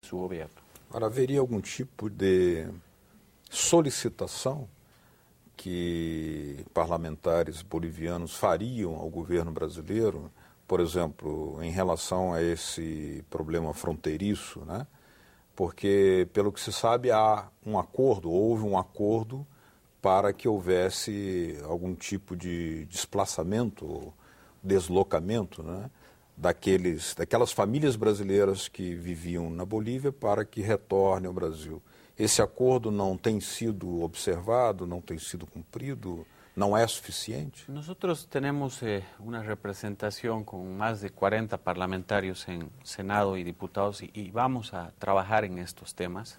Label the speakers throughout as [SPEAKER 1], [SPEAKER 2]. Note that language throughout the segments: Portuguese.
[SPEAKER 1] su gobierno.
[SPEAKER 2] Ahora, haveria algum tipo de solicitação que parlamentares bolivianos fariam ao governo brasileiro, por exemplo, em relação a esse problema fronteiriço, né? Porque, pelo que se sabe, houve um acordo para que houvesse algum tipo de desplaçamento, deslocamento, né? Daquelas famílias brasileiras que viviam na Bolívia para que retornem ao Brasil. Esse acordo não tem sido observado, não tem sido cumprido, não é suficiente?
[SPEAKER 1] Nosotros tenemos una representación con más de 40 parlamentarios en Senado y diputados y vamos a trabajar en estos temas.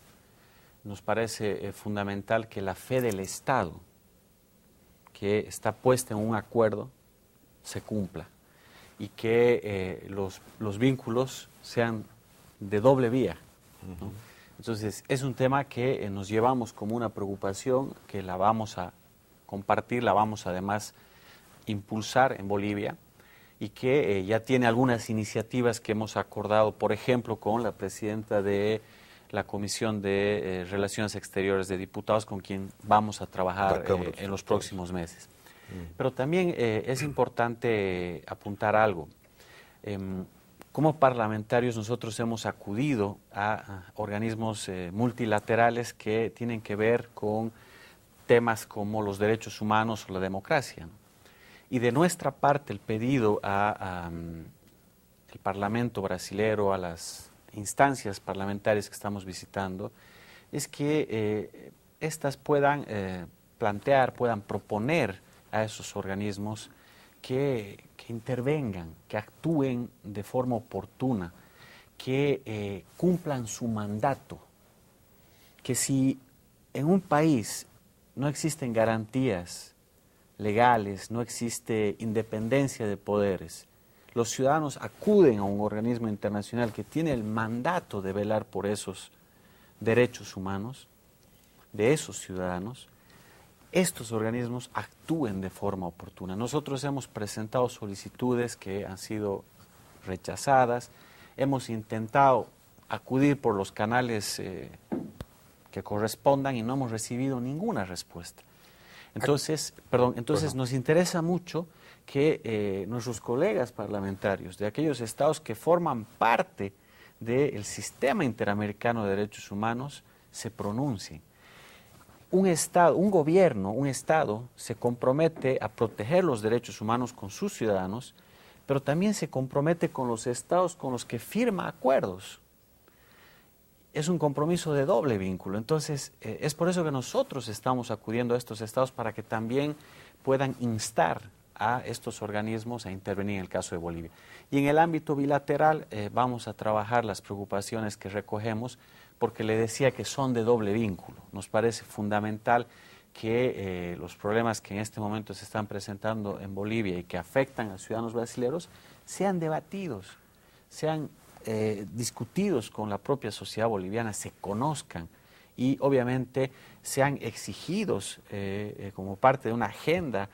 [SPEAKER 1] Nos parece fundamental que la fe del Estado, que está puesta en un acuerdo, se cumpla y que los vínculos sean de doble vía, ¿no? Entonces, es un tema que nos llevamos como una preocupación, que la vamos a compartir, la vamos además impulsar en Bolivia y que ya tiene algunas iniciativas que hemos acordado, por ejemplo, con la presidenta de la Comisión de Relaciones Exteriores de Diputados, con quien vamos a trabajar en los próximos meses. Pero también es importante apuntar algo. Como parlamentarios nosotros hemos acudido a organismos multilaterales que tienen que ver con temas como los derechos humanos o la democracia, ¿no? Y de nuestra parte el pedido al Parlamento brasilero, a las instancias parlamentarias que estamos visitando, es que estas puedan plantear, puedan proponer a esos organismos que intervengan, que actúen de forma oportuna, que cumplan su mandato, que si en un país no existen garantías legales, no existe independencia de poderes, los ciudadanos acuden a un organismo internacional que tiene el mandato de velar por esos derechos humanos de esos ciudadanos, estos organismos actúen de forma oportuna. Nosotros hemos presentado solicitudes que han sido rechazadas, hemos intentado acudir por los canales que correspondan y no hemos recibido ninguna respuesta. Entonces, nos interesa mucho que nuestros colegas parlamentarios de aquellos estados que forman parte del sistema interamericano de derechos humanos se pronuncien. Un Estado se compromete a proteger los derechos humanos con sus ciudadanos, pero también se compromete con los estados con los que firma acuerdos. Es un compromiso de doble vínculo. Entonces, es por eso que nosotros estamos acudiendo a estos estados para que también puedan instar a estos organismos a intervenir en el caso de Bolivia. Y en el ámbito bilateral vamos a trabajar las preocupaciones que recogemos, porque le decía que son de doble vínculo. Nos parece fundamental que los problemas que en este momento se están presentando en Bolivia y que afectan a ciudadanos brasileños sean debatidos, sean discutidos con la propia sociedad boliviana, se conozcan y obviamente sean exigidos como parte de una agenda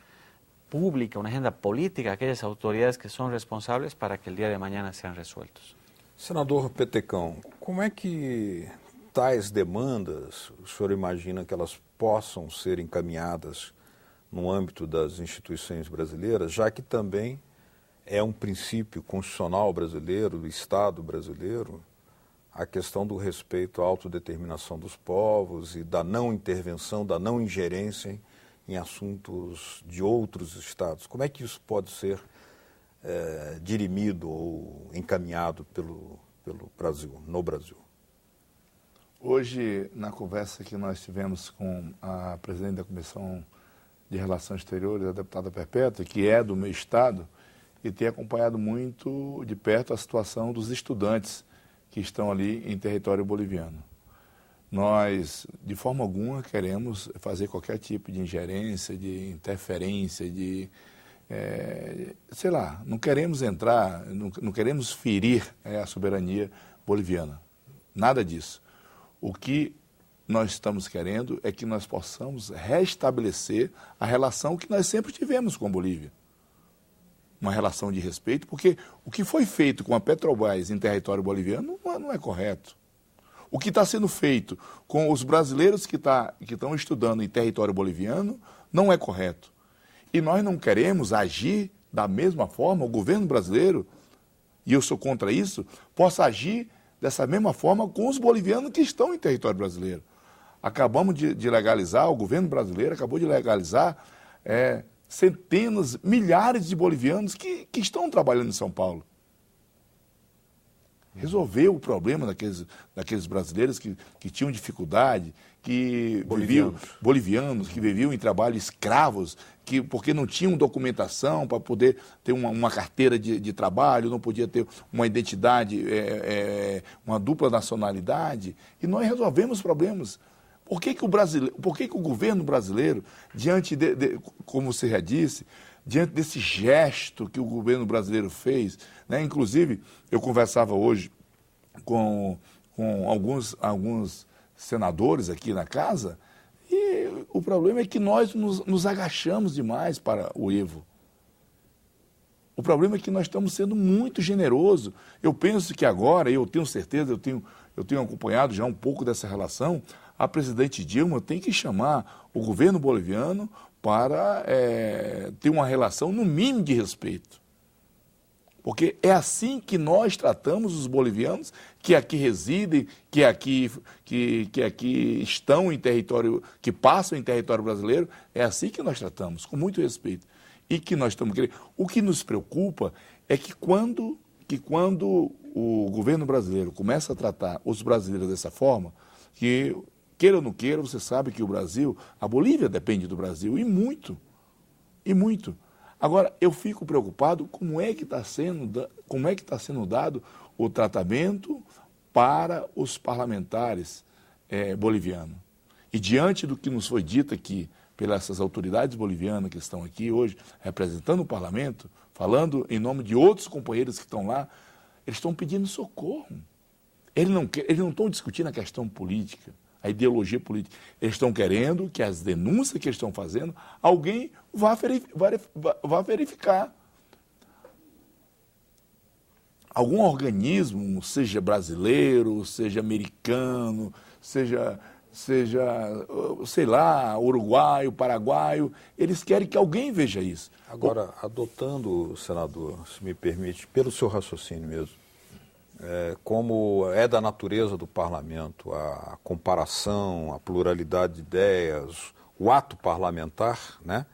[SPEAKER 1] pública, una agenda política, aquellas autoridades que son responsables para que el día de mañana sean resueltos.
[SPEAKER 2] Senador Petecão, como é que tais demandas, o senhor imagina que elas possam ser encaminhadas no âmbito das instituições brasileiras, já que também é um princípio constitucional brasileiro, do Estado brasileiro, a questão do respeito à autodeterminação dos povos e da não intervenção, da não ingerência em assuntos de outros estados? Como é que isso pode ser dirimido ou encaminhado pelo Brasil, no Brasil?
[SPEAKER 3] Hoje, na conversa que nós tivemos com a presidente da Comissão de Relações Exteriores, a deputada Perpétua, que é do meu estado, e tem acompanhado muito de perto a situação dos estudantes que estão ali em território boliviano. Nós, de forma alguma, queremos fazer qualquer tipo de ingerência, de interferência, sei lá, não queremos entrar, não queremos ferir a soberania boliviana. Nada disso. O que nós estamos querendo é que nós possamos restabelecer a relação que nós sempre tivemos com a Bolívia. Uma relação de respeito, porque o que foi feito com a Petrobras em território boliviano não é correto. O que está sendo feito com os brasileiros que estão estudando em território boliviano não é correto. E nós não queremos agir da mesma forma, o governo brasileiro, e eu sou contra isso, possa agir dessa mesma forma com os bolivianos que estão em território brasileiro. Acabamos de legalizar, o governo brasileiro acabou de legalizar centenas, milhares de bolivianos que estão trabalhando em São Paulo. Resolveu o problema daqueles brasileiros que tinham dificuldade, bolivianos que viviam em trabalho escravos, porque não tinham documentação para poder ter uma carteira de trabalho, não podia ter uma identidade, uma dupla nacionalidade. E nós resolvemos problemas. Por que o governo brasileiro, diante como você já disse, diante desse gesto que o governo brasileiro fez, né? Inclusive, eu conversava hoje com alguns senadores aqui na casa, e o problema é que nós nos agachamos demais para o Evo. O problema é que nós estamos sendo muito generosos. Eu penso que agora, eu tenho certeza, eu tenho acompanhado já um pouco dessa relação, a presidente Dilma tem que chamar o governo boliviano para ter uma relação, no mínimo, de respeito. Porque é assim que nós tratamos os bolivianos que aqui residem, que aqui estão em território, que passam em território brasileiro, é assim que nós tratamos, com muito respeito. E que nós estamos querendo. O que nos preocupa é que quando o governo brasileiro começa a tratar os brasileiros dessa forma, que, queira ou não queira, você sabe que a Bolívia depende do Brasil, e muito, e muito. Agora, eu fico preocupado como é que está sendo dado o tratamento para os parlamentares bolivianos. E diante do que nos foi dito aqui pelas autoridades bolivianas que estão aqui hoje, representando o parlamento, falando em nome de outros companheiros que estão lá, eles estão pedindo socorro. Eles não estão discutindo a questão política, a ideologia política. Eles estão querendo que as denúncias que eles estão fazendo, alguém vá verificar. Algum organismo, seja brasileiro, seja americano, seja, sei lá, uruguaio, paraguaio, eles querem que alguém veja isso.
[SPEAKER 2] Agora, adotando, senador, se me permite, pelo seu raciocínio mesmo, como é da natureza do parlamento a comparação, a pluralidade de ideias, o ato parlamentar, né?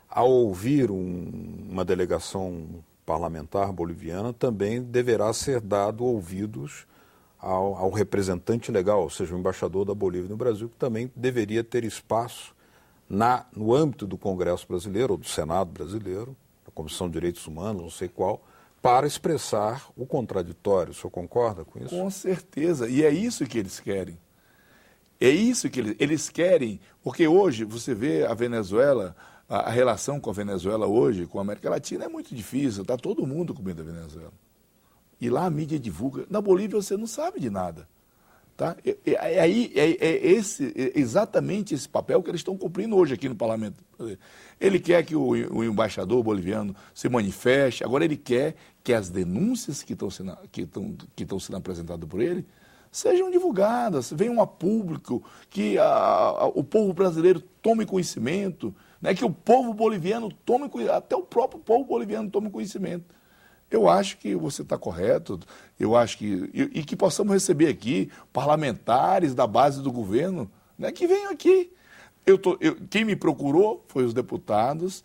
[SPEAKER 2] Ao ouvir uma delegação parlamentar boliviana, também deverá ser dado ouvidos ao representante legal, ou seja, o embaixador da Bolívia no Brasil, que também deveria ter espaço no âmbito do Congresso brasileiro, ou do Senado brasileiro, da Comissão de Direitos Humanos, não sei qual, para expressar o contraditório. O senhor concorda com isso?
[SPEAKER 3] Com certeza, e é isso que eles querem. É isso que eles querem, porque hoje você vê a Venezuela, a relação com a Venezuela hoje, com a América Latina, é muito difícil, está todo mundo com medo da Venezuela. E lá a mídia divulga. Na Bolívia você não sabe de nada. Tá? Exatamente esse papel que eles estão cumprindo hoje aqui no parlamento. Ele quer que o embaixador boliviano se manifeste, agora ele quer que as denúncias que estão sendo apresentadas por ele sejam divulgadas, venham a público, que o povo brasileiro tome conhecimento, né, que o povo boliviano tome conhecimento, até o próprio povo boliviano tome conhecimento. Eu acho que você está correto, eu acho que possamos receber aqui parlamentares da base do governo, né, que venham aqui. Quem me procurou foi os deputados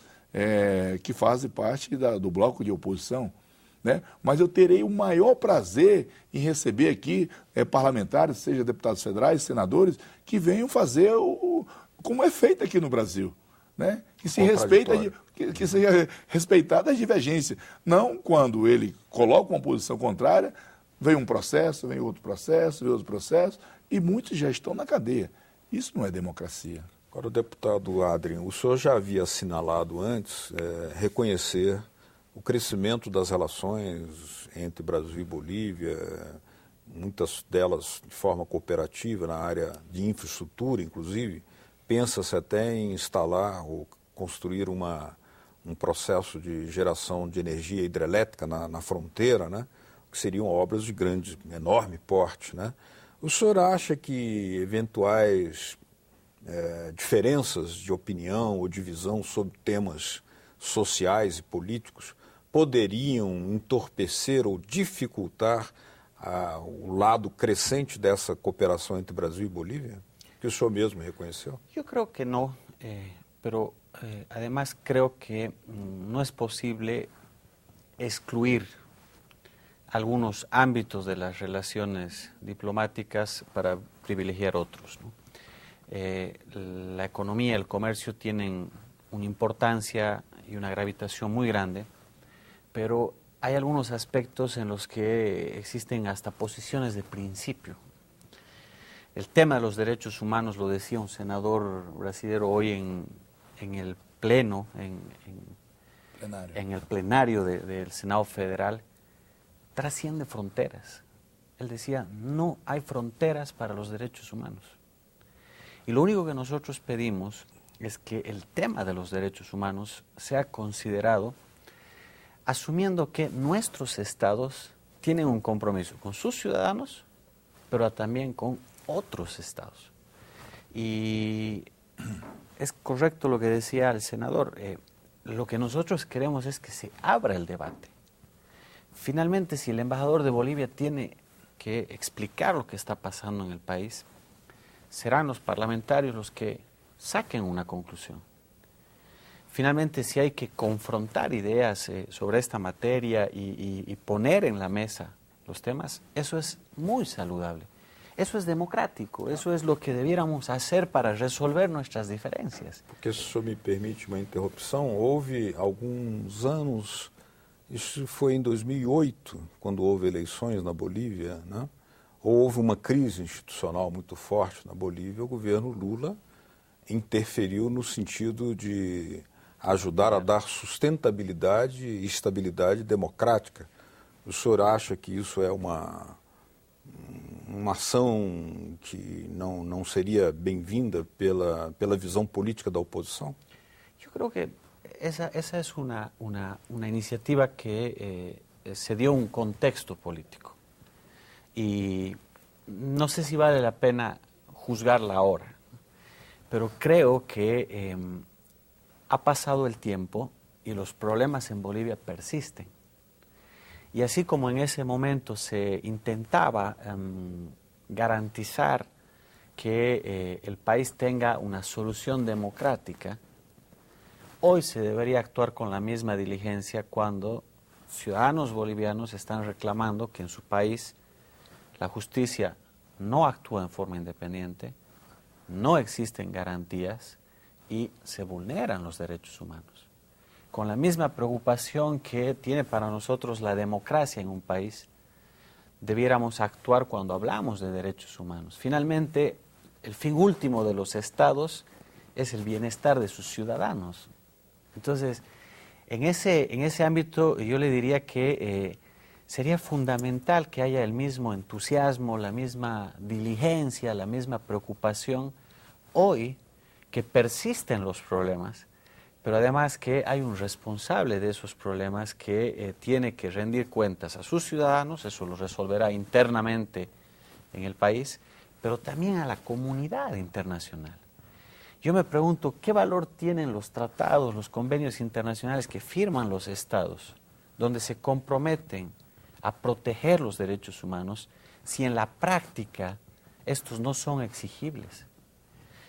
[SPEAKER 3] que fazem parte do bloco de oposição, né? Mas eu terei o maior prazer em receber aqui parlamentares, seja deputados federais, senadores, que venham fazer como é feito aqui no Brasil. Né? Que seja respeitada a divergência. Não quando ele coloca uma posição contrária, vem um processo, vem outro processo, e muitos já estão na cadeia. Isso não é democracia.
[SPEAKER 2] Agora, deputado Adrien, o senhor já havia assinalado antes reconhecer o crescimento das relações entre Brasil e Bolívia, muitas delas de forma cooperativa, na área de infraestrutura, inclusive. Pensa-se até em instalar ou construir um processo de geração de energia hidrelétrica na fronteira, né? Que seriam obras de enorme porte, né? O senhor acha que eventuais diferenças de opinião ou de visão sobre temas sociais e políticos poderiam entorpecer ou dificultar o lado crescente dessa cooperação entre Brasil e Bolívia, que o senhor mesmo reconheceu?
[SPEAKER 1] Yo creo que no, pero además creo que no es posible excluir algunos ámbitos de las relaciones diplomáticas para privilegiar otros, ¿no? La economía y el comercio tienen una importancia y una gravitación muy grande, pero hay algunos aspectos en los que existen hasta posiciones de principio. El tema de los derechos humanos, lo decía un senador brasilero hoy en el pleno, en el plenario del Senado Federal, trasciende fronteras. Él decía, no hay fronteras para los derechos humanos. Y lo único que nosotros pedimos es que el tema de los derechos humanos sea considerado asumiendo que nuestros estados tienen un compromiso con sus ciudadanos, pero también con otros estados. Y es correcto lo que decía el senador, lo que nosotros queremos es que se abra el debate. Finalmente, si el embajador de Bolivia tiene que explicar lo que está pasando en el país, serán los parlamentarios los que saquen una conclusión. Finalmente, si hay que confrontar ideas sobre esta materia y poner en la mesa los temas, eso es muy saludable. Eso es democrático, eso es lo que debiéramos hacer para resolver nuestras diferencias.
[SPEAKER 2] Porque, se o senhor me permite uma interrupção, houve alguns anos, isso foi em 2008, quando houve eleições na Bolívia, né? Houve uma crise institucional muito forte na Bolívia, o governo Lula interferiu no sentido de ajudar a dar sustentabilidade e estabilidade democrática. O senhor acha que isso é uma ação que não seria bem-vinda pela visão política da oposição?
[SPEAKER 1] Yo creo que esa es una iniciativa que se dio un contexto político. Y no sé si vale la pena juzgarla ahora, pero creo que ha pasado el tiempo y los problemas en Bolivia persisten. Y así como en ese momento se intentaba garantizar que el país tenga una solución democrática, hoy se debería actuar con la misma diligencia cuando ciudadanos bolivianos están reclamando que en su país la justicia no actúa en forma independiente, no existen garantías y se vulneran los derechos humanos. Con la misma preocupación que tiene para nosotros la democracia en un país, debiéramos actuar cuando hablamos de derechos humanos. Finalmente, el fin último de los estados es el bienestar de sus ciudadanos. Entonces, en ese ámbito yo le diría que sería fundamental que haya el mismo entusiasmo, la misma diligencia, la misma preocupación hoy que persisten los problemas, pero además que hay un responsable de esos problemas que tiene que rendir cuentas a sus ciudadanos, eso lo resolverá internamente en el país, pero también a la comunidad internacional. Yo me pregunto, ¿qué valor tienen los tratados, los convenios internacionales que firman los estados, donde se comprometen a proteger los derechos humanos, si en la práctica estos no son exigibles?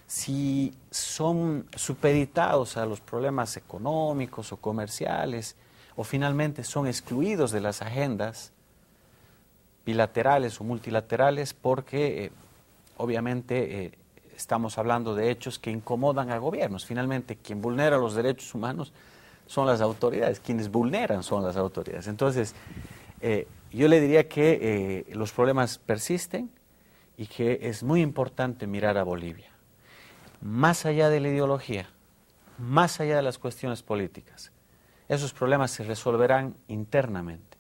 [SPEAKER 1] Si son supeditados a los problemas económicos o comerciales, o finalmente son excluidos de las agendas bilaterales o multilaterales porque obviamente estamos hablando de hechos que incomodan a gobiernos. Finalmente, quien vulnera los derechos humanos son las autoridades, quienes vulneran son las autoridades. Entonces, yo le diría que los problemas persisten y que es muy importante mirar a Bolivia. Más allá de la ideología, más allá de las cuestiones políticas, esos problemas se resolverán internamente,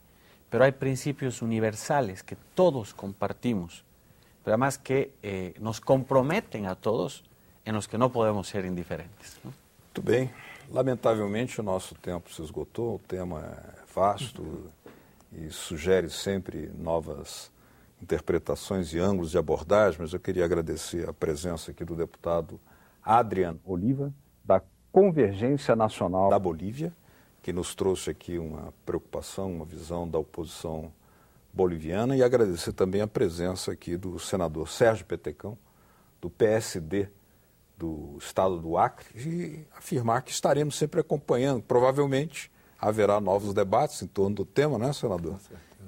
[SPEAKER 1] pero hay principios universales que todos compartimos, pero además que nos comprometen a todos, en los que no podemos ser indiferentes, ¿no?
[SPEAKER 2] Muito bem. Lamentavelmente o nosso tempo se esgotou, o tema é vasto e sugere sempre novas interpretações e ângulos de abordagem, mas eu queria agradecer a presença aqui do deputado Adrian Oliva, da Convergência Nacional da Bolívia, que nos trouxe aqui uma preocupação, uma visão da oposição boliviana, e agradecer também a presença aqui do senador Sérgio Petecão, do PSD do estado do Acre, e afirmar que estaremos sempre acompanhando. Provavelmente haverá novos debates em torno do tema, né, senador?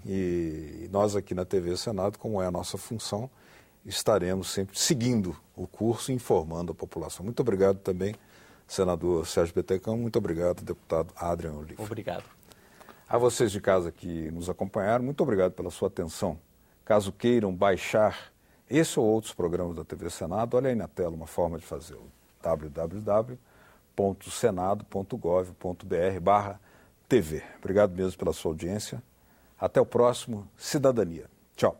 [SPEAKER 2] E nós aqui na TV Senado, como é a nossa função, estaremos sempre seguindo o curso e informando a população. Muito obrigado também, senador Sérgio Petecão. Muito obrigado, deputado Adrian Oliva.
[SPEAKER 1] Obrigado.
[SPEAKER 2] A vocês de casa que nos acompanharam, muito obrigado pela sua atenção. Caso queiram baixar esse ou outros programas da TV Senado, olha aí na tela uma forma de fazê-lo. www.senado.gov.br/TV. Obrigado mesmo pela sua audiência. Até o próximo Cidadania. Tchau.